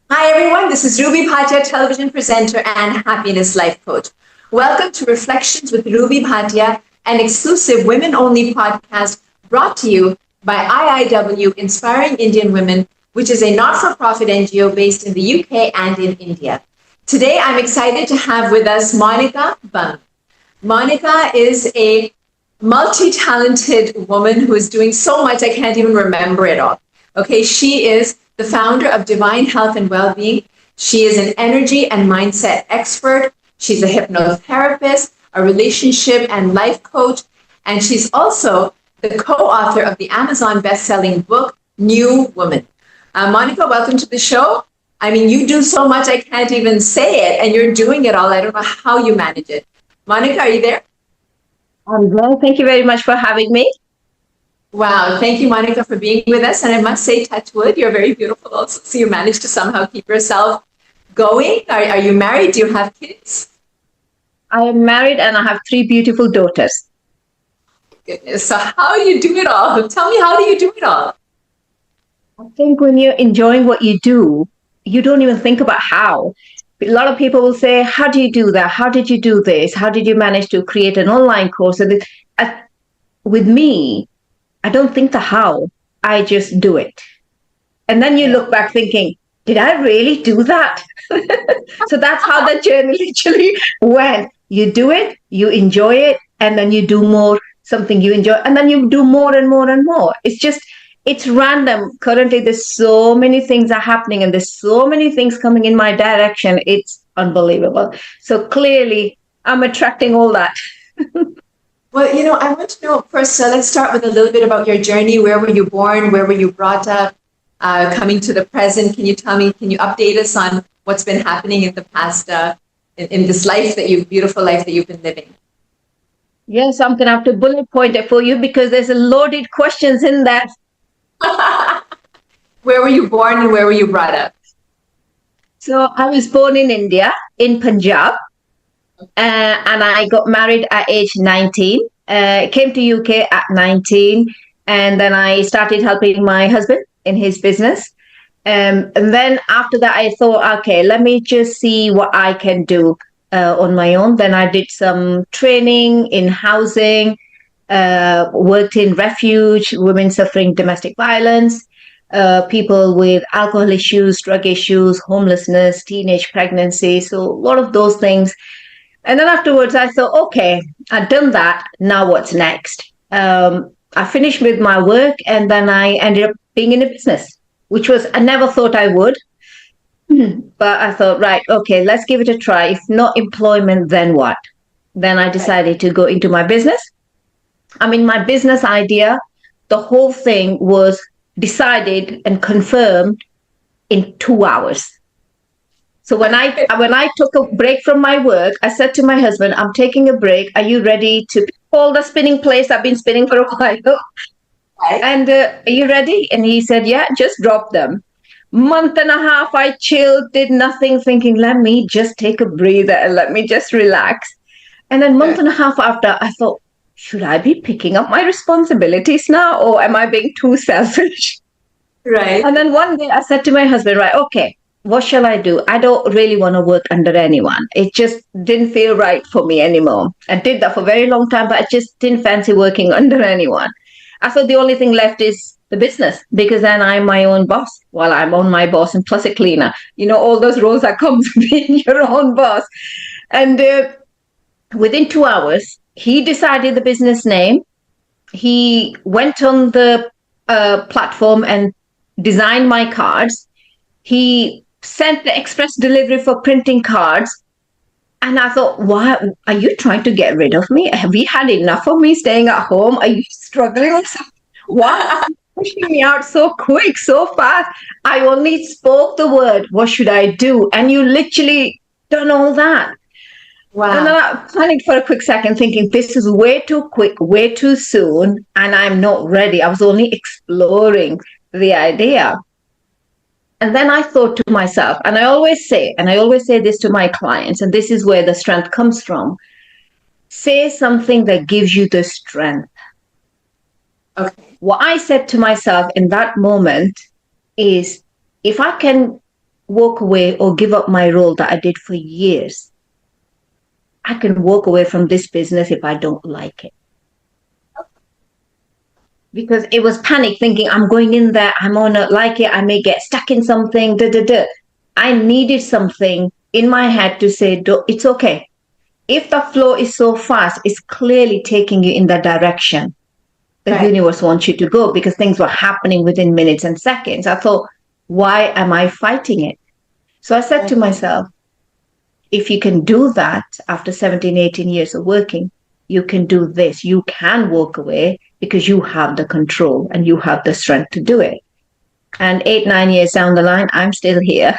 Hi, everyone. This is Ruby Bhatia, television presenter and happiness life coach. Welcome to Reflections with Ruby Bhatia, an exclusive women only podcast brought to you by IIW, Inspiring Indian Women, which is a not for profit NGO based in the UK and in India. Today, I'm excited to have with us Monica Bung. Monica is a multi talented woman who is doing so much, I can't even remember it all. Okay, she is the founder of Divine Health and Wellbeing. She is an energy and mindset expert. She's a hypnotherapist, a relationship and life coach, and she's also the co-author of the Amazon best-selling book, New Woman. Monica, welcome to the show. I mean, you do so much, I can't even say it, and you're doing it all. I don't know how you manage it. Monica, are you there? Well, thank you very much for having me. Wow. Thank you, Monica, for being with us. And I must say, touch wood, you're very beautiful also. So you managed to somehow keep yourself going. Are you married? Do you have kids? I am married and I have three beautiful daughters. Goodness. So how do you do it all? Tell me, how do you do it all? I think when you're enjoying what you do, you don't even think about how. A lot of people will say, how do you do that? How did you do this? How did you manage to create an online course? With me, I don't think the how, I just do it. And then you look back thinking, did I really do that? So that's how the journey literally went. You do it, you enjoy it, and then you do more, something you enjoy, and then you do more and more and more. It's random. Currently, there's so many things are happening and there's so many things coming in my direction. It's unbelievable. So clearly, I'm attracting all that. Well, I want to know first, so let's start with a little bit about your journey. Where were you born? Where were you brought up? Coming to the present, can you update us on what's been happening in the past, in this beautiful life that you've been living? Yes, I'm going to have to bullet point it for you because there's a loaded questions in that. Where were you born and where were you brought up? So I was born in India, in Punjab, and I got married at age 19. Came to UK at 19, and then I started helping my husband in his business. And then after that, I thought, okay, let me just see what I can do on my own. Then I did some training in housing, worked in refuge, women suffering domestic violence, people with alcohol issues, drug issues, homelessness, teenage pregnancy. So a lot of those things. And then afterwards, I thought, okay, I've done that. Now what's next? I finished with my work and then I ended up being in a business, which was, I never thought I would. But I thought, right, okay, let's give it a try. If not employment, then what? Then I decided to go into my business. I mean, my business idea, the whole thing was decided and confirmed in 2 hours. So when I took a break from my work, I said to my husband, I'm taking a break. Are you ready to call the spinning place? I've been spinning for a while. And are you ready? And he said, yeah, just drop them. Month and a half, I chilled, did nothing, thinking, let me just take a breather and let me just relax. And then month and a half after, I thought, should I be picking up my responsibilities now or am I being too selfish? Right. And then one day I said to my husband, right, okay, what shall I do? I don't really want to work under anyone. It just didn't feel right for me anymore. I did that for a very long time, but I just didn't fancy working under anyone. I thought the only thing left is the business because then I'm my own boss. Well, I'm on my boss and plus a cleaner. All those roles that comes with being your own boss. And within 2 hours, he decided the business name. He went on the platform and designed my cards. He sent the express delivery for printing cards. And I thought, why are you trying to get rid of me? Have you had enough of me staying at home? Are you struggling or something? Why are you pushing me out so quick, so fast? I only spoke the word, what should I do? And you literally done all that. Wow. And then I panicked for a quick second thinking, this is way too quick, way too soon, and I'm not ready. I was only exploring the idea. And then I thought to myself, and I always say this to my clients, and this is where the strength comes from. Say something that gives you the strength. Okay. What I said to myself in that moment is, if I can walk away or give up my role that I did for years. I can walk away from this business if I don't like it. Because it was panic thinking, I'm going in there, I'm gonna like it, I may get stuck in something, da da da. I needed something in my head to say, it's okay. If the flow is so fast, it's clearly taking you in the direction the Right. universe wants you to go, because things were happening within minutes and seconds. I thought, why am I fighting it? So I said to myself, if you can do that after 17, 18 years of working, you can do this. You can walk away because you have the control and you have the strength to do it. And 8, 9 years down the line, I'm still here.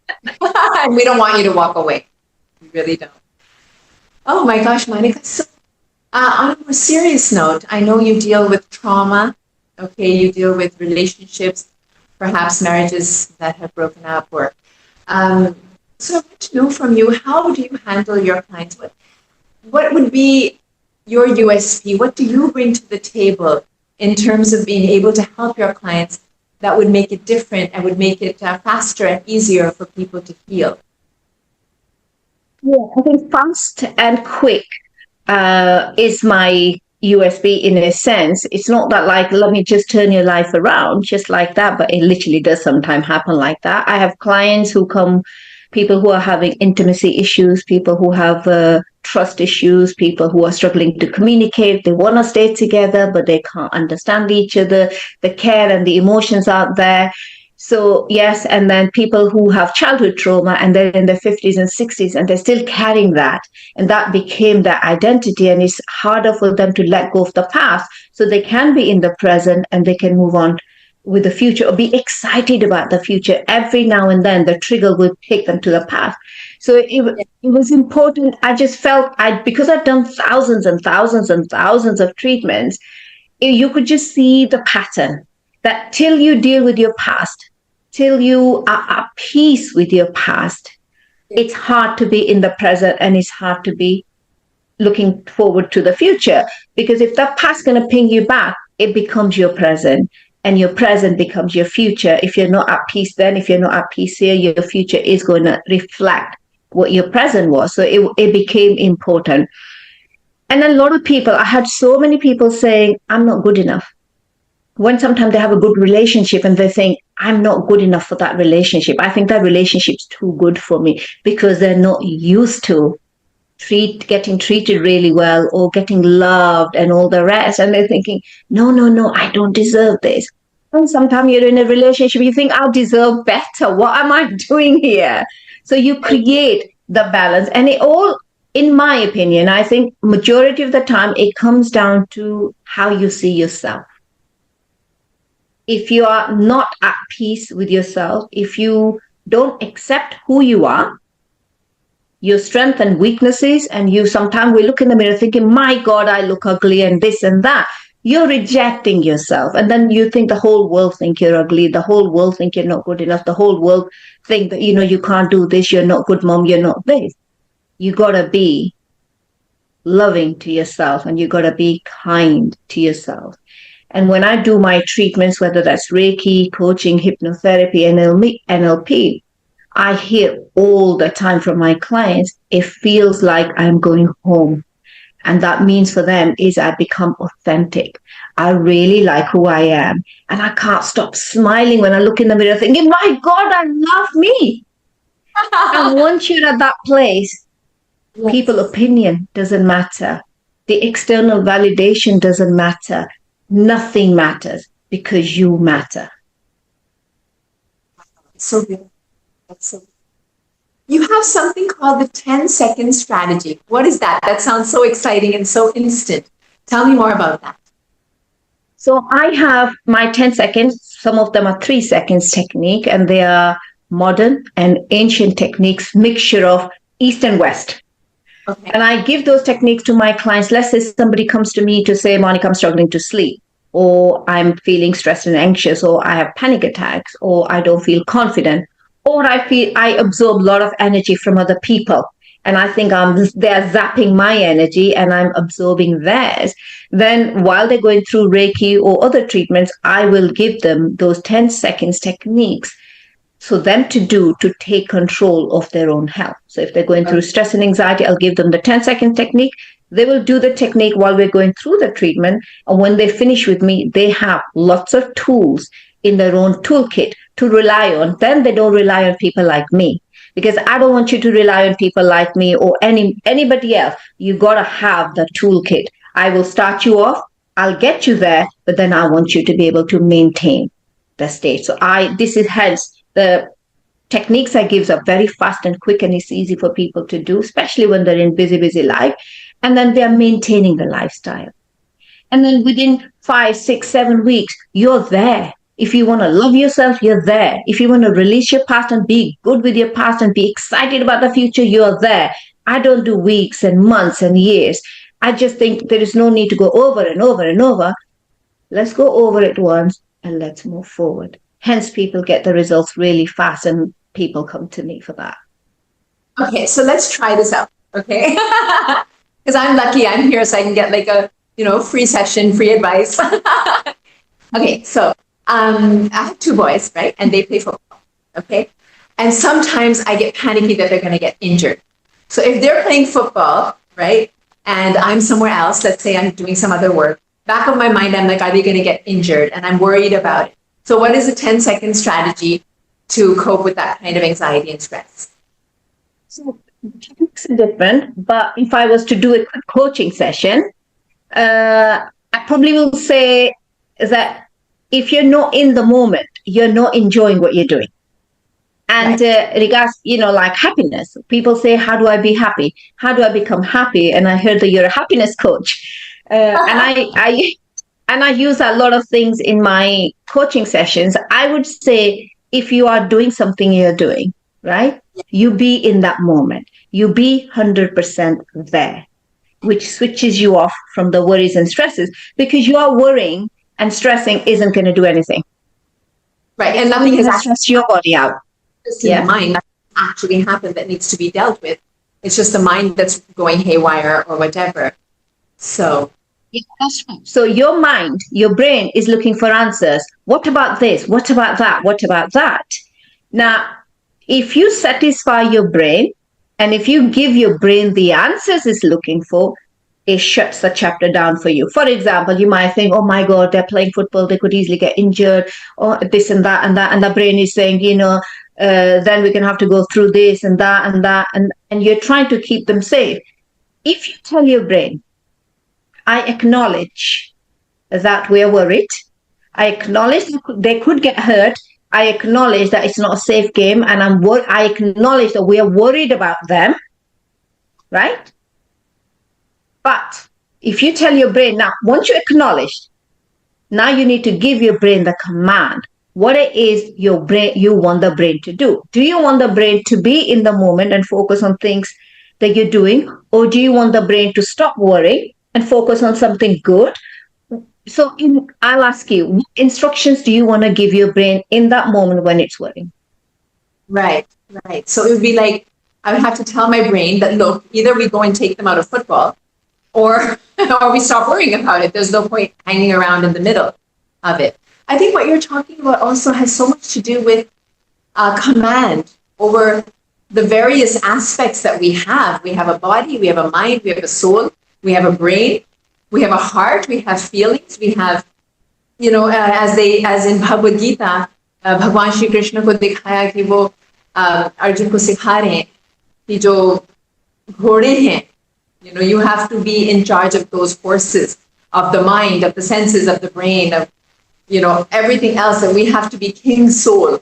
And we don't want you to walk away. We really don't. Oh my gosh, Monica. So, on a more serious note, I know you deal with trauma. Okay, you deal with relationships, perhaps marriages that have broken up, or so I want to know from you, how do you handle your clients? What would be your USP? What do you bring to the table in terms of being able to help your clients that would make it different and would make it faster and easier for people to heal? Yeah, I think fast and quick is my USB in a sense. It's not that like, let me just turn your life around just like that, but it literally does sometimes happen like that. I have clients who come, people who are having intimacy issues, people who have trust issues, people who are struggling to communicate. They want to stay together, but they can't understand each other. The care and the emotions out there. So yes, and then people who have childhood trauma and they're in their 50s and 60s and they're still carrying that, and that became their identity, and it's harder for them to let go of the past so they can be in the present and they can move on with the future or be excited about the future. Every now and then the trigger will take them to the past. So it was important. I just felt because I'd done thousands and thousands and thousands of treatments, you could just see the pattern that till you deal with your past, till you are at peace with your past, it's hard to be in the present and it's hard to be looking forward to the future. Because if that past is going to ping you back, it becomes your present, and your present becomes your future. If you're not at peace then, if you're not at peace here, your future is going to reflect what your present was. So it became important. And a lot of people, I had so many people saying, I'm not good enough. When sometimes they have a good relationship and they think, I'm not good enough for that relationship. I think that relationship's too good for me, because they're not used to getting treated really well or getting loved and all the rest. And they're thinking, no, I don't deserve this. And sometimes you're in a relationship, you think, I'll deserve better. What am I doing here? So you create the balance. And it all, in my opinion, I think majority of the time, it comes down to how you see yourself. If you are not at peace with yourself, if you don't accept who you are, your strengths and weaknesses, and you sometimes we look in the mirror thinking, my God, I look ugly and this and that. You're rejecting yourself. And then you think the whole world think you're ugly. The whole world think you're not good enough. The whole world think that, you can't do this. You're not good mom. You're not this. You got to be loving to yourself, and you got to be kind to yourself. And when I do my treatments, whether that's Reiki, coaching, hypnotherapy, NLP, I hear all the time from my clients, it feels like I'm going home. And that means for them is I become authentic. I really like who I am. And I can't stop smiling when I look in the mirror thinking, my God, I love me. And once you're at that place, people's opinion doesn't matter. The external validation doesn't matter. Nothing matters, because you matter. So good. That's so good. You have something called the 10-second strategy. What is that? That sounds so exciting and so instant. Tell me more about that. So I have my 10 seconds. Some of them are 3 seconds technique, and they are modern and ancient techniques, mixture of East and West. Okay. And I give those techniques to my clients. Let's say somebody comes to me to say, Monica, I'm struggling to sleep, or I'm feeling stressed and anxious, or I have panic attacks, or I don't feel confident, or I feel I absorb a lot of energy from other people. And I think they're zapping my energy and I'm absorbing theirs. Then while they're going through Reiki or other treatments, I will give them those 10 seconds techniques so them to take control of their own health. So if they're going through stress and anxiety, I'll give them the 10-second technique. They will do the technique while we're going through the treatment. And when they finish with me, they have lots of tools in their own toolkit to rely on. Then they don't rely on people like me, because I don't want you to rely on people like me or anybody else. You got to have the toolkit. I will start you off. I'll get you there, but then I want you to be able to maintain the state. So this is hence the techniques I give are very fast and quick, and it's easy for people to do, especially when they're in busy life. And then they're maintaining the lifestyle. And then within 5, 6, 7 weeks, you're there. If you want to love yourself, you're there. If you want to release your past and be good with your past and be excited about the future, you're there. I don't do weeks and months and years. I just think there is no need to go over and over and over. Let's go over it once and let's move forward. Hence, people get the results really fast and people come to me for that. Okay, so let's try this out, okay? Because I'm lucky I'm here, so I can get like a, free session, free advice. Okay, so I have 2 boys, right? And they play football, okay? And sometimes I get panicky that they're going to get injured. So if they're playing football, right, and I'm somewhere else, let's say I'm doing some other work, back of my mind, I'm like, are they going to get injured? And I'm worried about it. So what is a 10-second strategy to cope with that kind of anxiety and stress? So techniques are different, but if I was to do a quick coaching session, I probably will say that if you're not in the moment, you're not enjoying what you're doing. And regards, like happiness, people say, how do I be happy? How do I become happy? And I heard that you're a happiness coach. And I use a lot of things in my coaching sessions. I would say if you are doing something you're doing, right? You be in that moment. You be 100% there, which switches you off from the worries and stresses, because you are worrying and stressing isn't going to do anything. Right. And nothing has actually stressed your body out. Just in the mind, nothing actually happened that needs to be dealt with. It's just the mind that's going haywire or whatever. So. Yeah, that's right. So your mind, your brain is looking for answers. What about this? What about that? What about that? Now, if you satisfy your brain and if you give your brain the answers it's looking for, it shuts the chapter down for you. For example, you might think, oh my God, they're playing football. They could easily get injured, or this and that and that. And the brain is saying, then we're going to have to go through this and that and that. And you're trying to keep them safe. If you tell your brain, I acknowledge that we're worried. I acknowledge they could get hurt. I acknowledge that it's not a safe game, and I acknowledge that we are worried about them, right? But if you tell your brain, now, once you acknowledge, now you need to give your brain the command. What it is you want the brain to do. Do you want the brain to be in the moment and focus on things that you're doing, or do you want the brain to stop worrying and focus on something good? So I'll ask you, what instructions do you want to give your brain in that moment when it's worrying? Right. So it would be like, I would have to tell my brain that, look, either we go and take them out of football or we stop worrying about it. There's no point hanging around in the middle of it. I think what you're talking about also has so much to do with command over the various aspects that we have. We have a body, we have a mind, we have a soul, we have a brain, we have a heart, we have feelings, we have, as in Bhagavad Gita, Bhagwan Shri Krishna ko dikhaya ki wo Arjun ko sikha rahe hain ki jo ghode hain, you have to be in charge of those forces of the mind, of the senses, of the brain, of everything else, that we have to be king soul,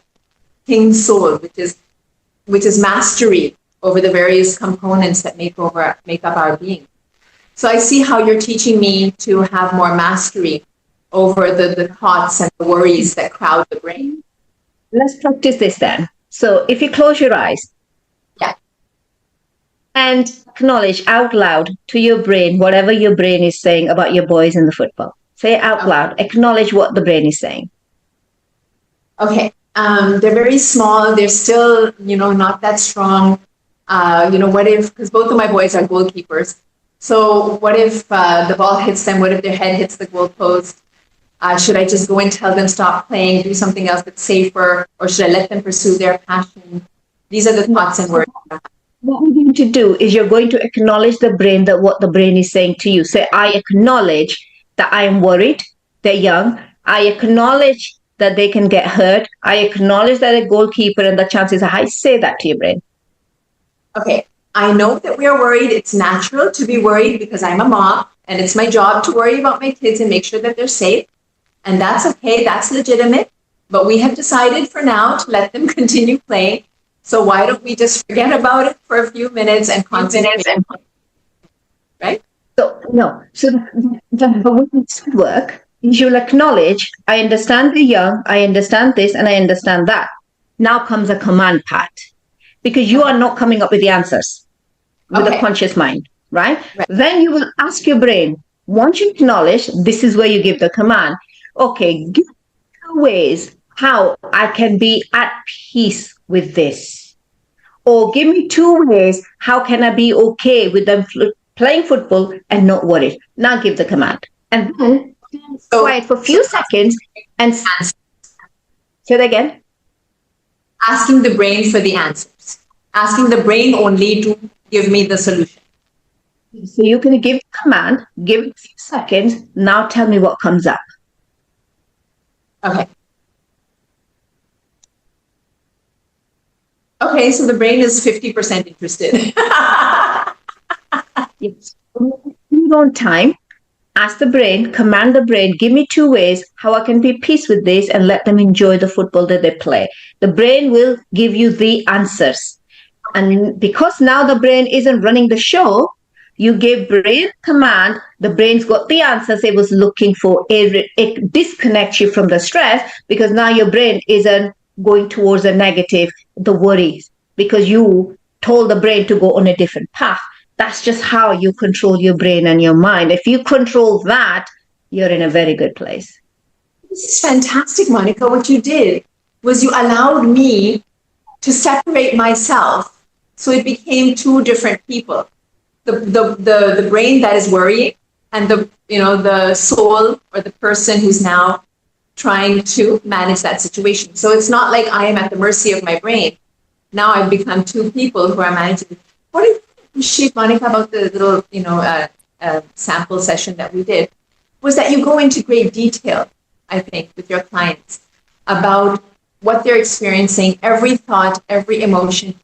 which is mastery over the various components that make up our being. So I see how you're teaching me to have more mastery over the thoughts and the worries that crowd the brain. Let's practice this then. So if you close your eyes. Yeah. And acknowledge out loud to your brain whatever your brain is saying about your boys in the football. Say it out loud. Acknowledge what the brain is saying. Okay. They're very small. They're still, not that strong. What if, because both of my boys are goalkeepers. So what if the ball hits them? What if their head hits the goalpost? Should I just go and tell them stop playing, do something else that's safer, or should I let them pursue their passion? These are the thoughts and words. What you're going to do is you're going to acknowledge the brain, that what the brain is saying to you. Say, I acknowledge that I am worried, they're young. I acknowledge that they can get hurt. I acknowledge that a goalkeeper and the chances are high. Say that to your brain. Okay, I know that we are worried. It's natural to be worried because I'm a mom and it's my job to worry about my kids and make sure that they're safe. And that's okay, that's legitimate. But we have decided for now to let them continue playing. So why don't we just forget about it for a few minutes and concentrate, right? So, no. So the way it should work is you'll acknowledge, I understand the young, I understand this, and I understand that. Now comes a command part. Because you are not coming up with the answers with a conscious mind, right? Then you will ask your brain, once you acknowledge, this is where you give the command. Okay, give me 2 ways how I can be at peace with this. Or give me 2 ways how can I be okay with them playing football and not worried. Now give the command. And then quiet for a few seconds and say it again. Asking the brain for the answers. Asking the brain only to give me the solution. So you can give the command, give it a few seconds. Now tell me what comes up. Okay. Okay, so the brain is 50% interested. Yes. You don't time. Ask the brain, command the brain, give me 2 ways how I can be peace with this and let them enjoy the football that they play. The brain will give you the answers. And because now the brain isn't running the show, you gave brain command, the brain's got the answers it was looking for. It disconnects you from the stress because now your brain isn't going towards the negative, the worries, because you told the brain to go on a different path. That's just how you control your brain and your mind. If you control that, you're in a very good place. This is fantastic, Monica. What you did was you allowed me to separate myself. So it became 2 different people. The brain that is worrying and the soul or the person who's now trying to manage that situation. So it's not like I am at the mercy of my brain. Now I've become 2 people who are managing. What I appreciate, Monica, about the little sample session that we did was that you go into great detail, I think, with your clients about what they're experiencing, every thought, every emotion.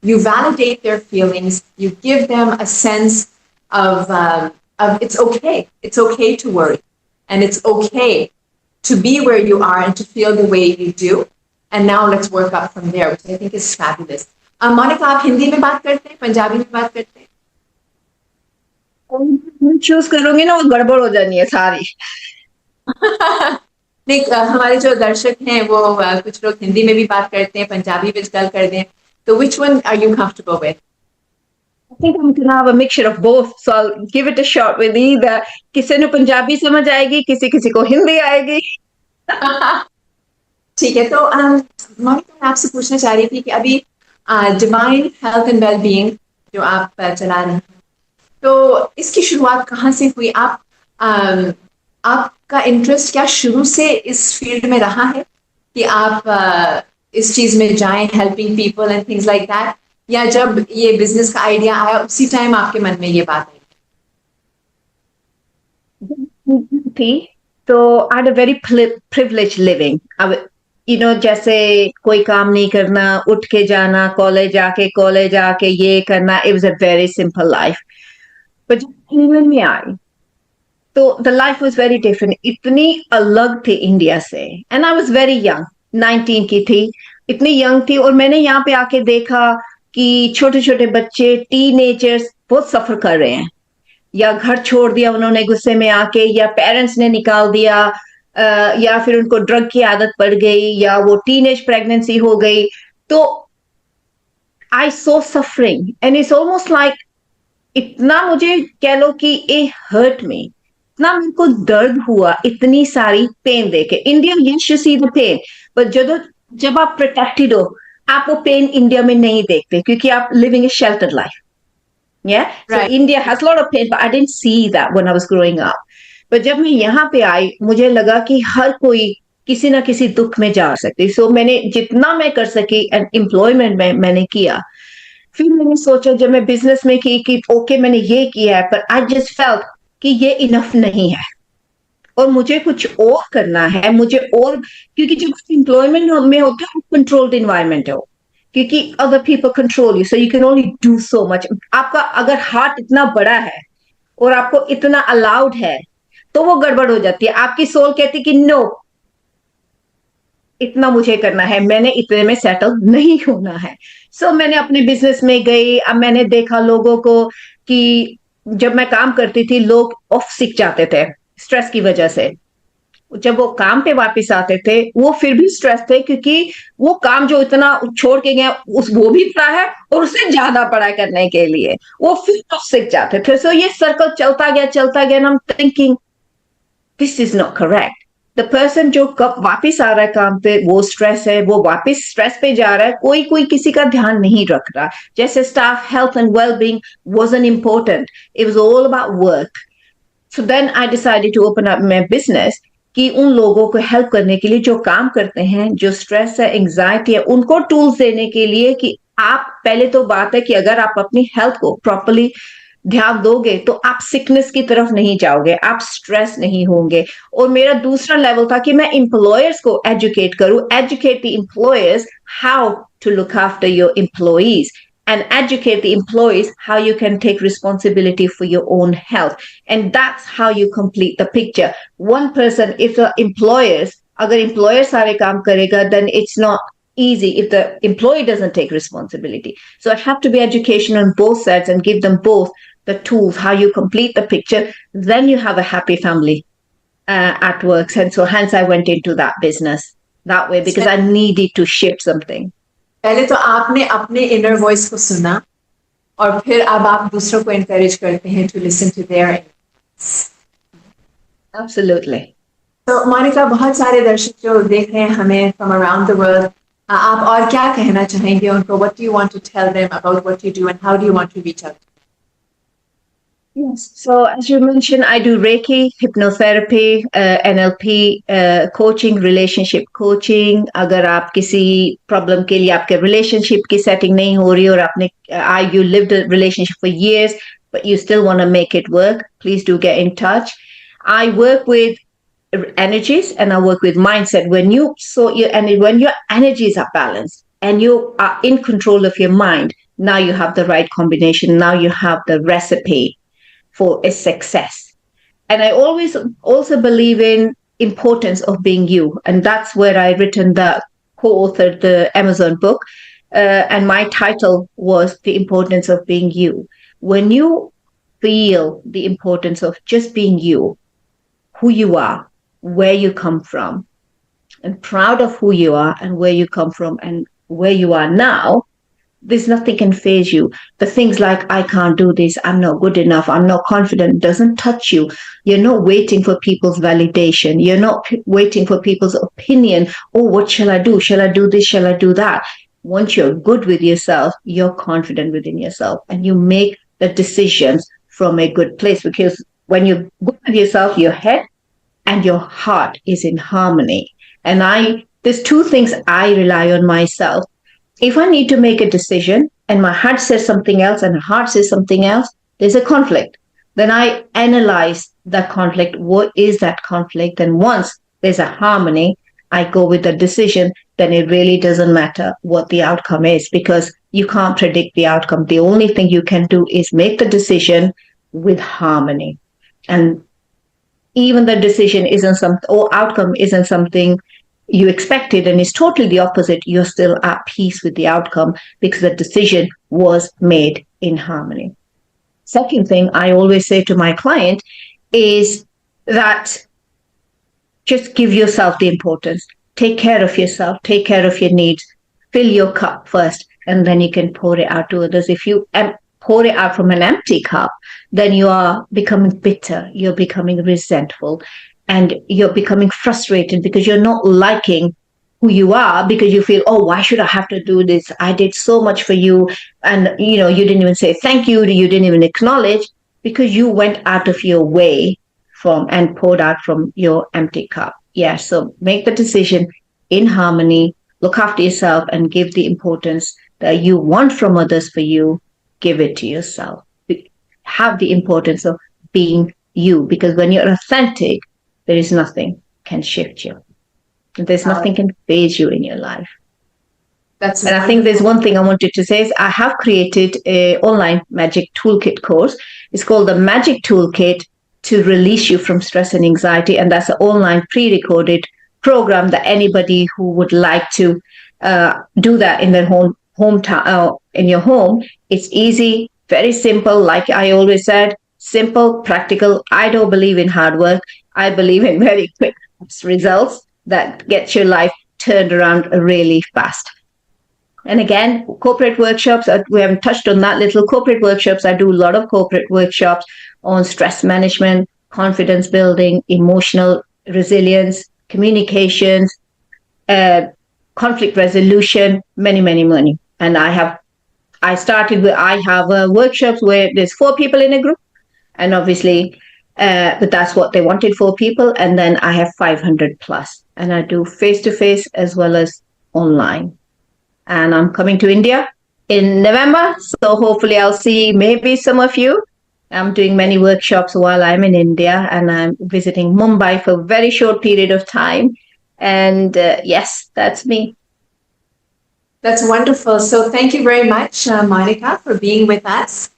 You validate their feelings. You give them a sense of it's okay. It's okay to worry. And it's okay to be where you are and to feel the way you do. And now let's work up from there, which I think is fabulous. Monica, आप हिंदी में बात करते हैं, पंजाबी में बात करते हैं? Choose करूंगी ना वो गड़बड़ हो जानी है सारी. नहीं, हमारे जो दर्शक हैं वो कुछ लोग हिंदी में भी बात करते हैं, पंजाबी में गल करते हैं. So which one are you comfortable with? I think I'm going to have a mixture of both. So I'll give it a shot with either. किसी ने पंजाबी समझ आएगी, किसी को हिंदी आएगी. ठीक है, तो मोनिका मैं आपसे पूछना चाह रही थी कि अभी डिवाइन हेल्थ एंड वेलबीइंग जो आप चला रहे हैं, तो इसकी शुरुआत कहाँ से हुई? आपका इंटरेस्ट क्या शुरू से इस फील्ड में रहा है कि आप इस चीज में जाएं, helping people and things like that, या जब ये बिजनेस का आइडिया आया उसी टाइम आपके मन में ये बात आई? तो I had a very privileged living. जैसे कोई काम नहीं करना, उठ के जाना, कॉलेज आके ये करना. It was a very simple life. But जब इंग्लैंड में आई तो the life was very different. इतनी अलग थी इंडिया से. And I was very young. 19 की थी, इतनी यंग थी. और मैंने यहाँ पे आके देखा कि छोटे छोटे बच्चे, टीनेजर्स बहुत सफर कर रहे हैं. या घर छोड़ दिया उन्होंने गुस्से में आके, या पेरेंट्स ने निकाल दिया, या फिर उनको ड्रग की आदत पड़ गई, या वो टीनेज प्रेगनेंसी हो गई. तो I so suffering and it's almost like, इतना मुझे कह लो कि it hurt me. इतना मेरे को दर्द हुआ, इतनी सारी पेन देके. India yes you see the pain, but जब आप प्रोटेक्टेड हो, आप वो पेन इंडिया में नहीं देखते क्योंकि आप living a sheltered life. Yeah, right. So India has a lot of pain, but I didn't see that when I was growing up. पर जब मैं यहाँ पे आई मुझे लगा कि हर कोई किसी ना किसी दुख में जा सकती, सो मैंने जितना मैं कर सकी एम्प्लॉयमेंट में मैंने किया। फिर मैंने सोचा जब मैं बिजनेस में की कि ओके मैंने ये किया है, पर आई जस्ट फेल्ट कि ये इनफ नहीं है और मुझे कुछ और करना है, मुझे और, क्योंकि जब एम्प्लॉयमेंट में होते हो कंट्रोल्ड इन्वायरमेंट हो, क्योंकि other people control you, so you can only do so much. आपका अगर हार्ट इतना बड़ा है और आपको इतना अलाउड है तो वो गड़बड़ हो जाती है, आपकी सोल कहती कि नो, इतना मुझे करना है, मैंने इतने में सेटल नहीं होना है। सो मैंने अपने बिजनेस में गई। अब मैंने देखा लोगों को कि जब मैं काम करती थी लोग ऑफ सिक जाते थे स्ट्रेस की वजह से, जब वो काम पे वापस आते थे वो फिर भी स्ट्रेस थे, क्योंकि वो काम जो इतना छोड़ के गए उस वो भी पड़ा है और उससे ज्यादा पड़ा करने के लिए वो फिर ऑफ सिक जाते थे। सो ये सर्कल चलता गया, I am thinking this is not correct. The person जो कब वापिस आ रहा है काम पे वो स्ट्रेस है, वो वापिस स्ट्रेस पे जा रहा है, कोई कोई किसी का ध्यान नहीं रख रहा। जैसे staff health and wellbeing wasn't important, it was all about work. So then I decided to open up my business कि उन लोगों को हेल्प करने के लिए जो काम करते हैं, जो स्ट्रेस है, एंजाइटी है, उनको टूल्स देने के लिए कि आप, पहले तो बात है कि अगर आप अपनी हेल्थ को प्रॉपरली ध्यान दोगे तो आप सिकनेस की तरफ नहीं जाओगे, आप स्ट्रेस नहीं होंगे। और मेरा दूसरा लेवल था कि मैं एम्प्लॉयर्स को एजुकेट करूं, educate the employers how to look after your employees and educate the employees how you can take responsibility for your own health. And that's how you complete the picture. One person, if the employers, agar employer sare kaam karega, then it's not easy if the employee doesn't take responsibility. So I have to be education on both sides and give them both the tools, how you complete the picture. Then you have a happy family at work. And so hence I went into that business that way because I needed to shift something. पहले तो आपने अपने inner voice को सुना और फिर अब आप दूसरों को एनकरेज करते हैं to listen to there. Absolutely. तो मोनिका, बहुत सारे दर्शक जो देख रहे हैं हमें फ्रॉम अराउंड द वर्ल्ड, आप और क्या कहना चाहेंगे उनको? What do you want to tell them about what you do and how do you want to reach out? Yes. So as you mentioned, I do Reiki, hypnotherapy, NLP, coaching, relationship coaching. अगर आप किसी problem के लिए आपके relationship की setting नहीं हो रही और आपने you lived a relationship for years, but you still want to make it work, please do get in touch. I work with energies and I work with mindset. When you sort your energy, when your energies are balanced and you are in control of your mind, now you have the right combination. Now you have the recipe for a success. And I always also believe in importance of being you. And that's where I written the co-authored the Amazon book. And my title was The Importance of Being You. When you feel the importance of just being you, who you are, where you come from, and proud of who you are and where you come from and where you are now, there's nothing can phase you. The things like, I can't do this, I'm not good enough, I'm not confident, doesn't touch you. You're not waiting for people's validation. You're not waiting for people's opinion. Oh, what shall I do? Shall I do this? Shall I do that? Once you're good with yourself, you're confident within yourself and you make the decisions from a good place, because when you're good with yourself, your head and your heart is in harmony. And there's two things I rely on myself. If I need to make a decision and my heart says something else and my heart says something else, there's a conflict. Then I analyze that conflict. What is that conflict? And once there's a harmony, I go with the decision. Then it really doesn't matter what the outcome is, because you can't predict the outcome. The only thing you can do is make the decision with harmony. And even the decision isn't something, or outcome isn't something you expected and it's totally the opposite, you're still at peace with the outcome because the decision was made in harmony. Second thing I always say to my client is that just give yourself the importance. Take care of yourself, take care of your needs, fill your cup first, and then you can pour it out to others. If you pour it out from an empty cup, then you are becoming bitter, you're becoming resentful, and you're becoming frustrated because you're not liking who you are, because you feel, oh, why should I have to do this? I did so much for you. And, you didn't even say thank you. You didn't even acknowledge, because you went out of your way from and poured out from your empty cup. Yeah, so make the decision in harmony, look after yourself, and give the importance that you want from others for you, give it to yourself. Have the importance of being you, because when you're authentic, there is nothing can shift you. There's nothing can phase you in your life. And I think there's one thing I wanted to say is I have created a online magic toolkit course. It's called the Magic Toolkit to Release You from Stress and Anxiety. And that's an online pre-recorded program that anybody who would like to do that in their hometown, in your home. It's easy, very simple. Like I always said, simple, practical. I don't believe in hard work. I believe in very quick results that get your life turned around really fast. And again, corporate workshops, we haven't touched on that little. Corporate workshops, I do a lot of corporate workshops on stress management, confidence building, emotional resilience, communications, conflict resolution, many. And I have workshops where there's 4 people in a group. And obviously, but that's what they wanted, 4 people. And then I have 500 plus. And I do face-to-face as well as online. And I'm coming to India in November. So hopefully I'll see maybe some of you. I'm doing many workshops while I'm in India, and I'm visiting Mumbai for a very short period of time. And yes, that's me. That's wonderful. So thank you very much, Monica, for being with us.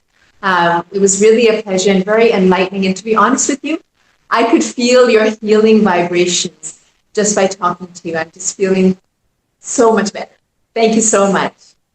It was really a pleasure and very enlightening. And to be honest with you, I could feel your healing vibrations just by talking to you. I'm just feeling so much better. Thank you so much.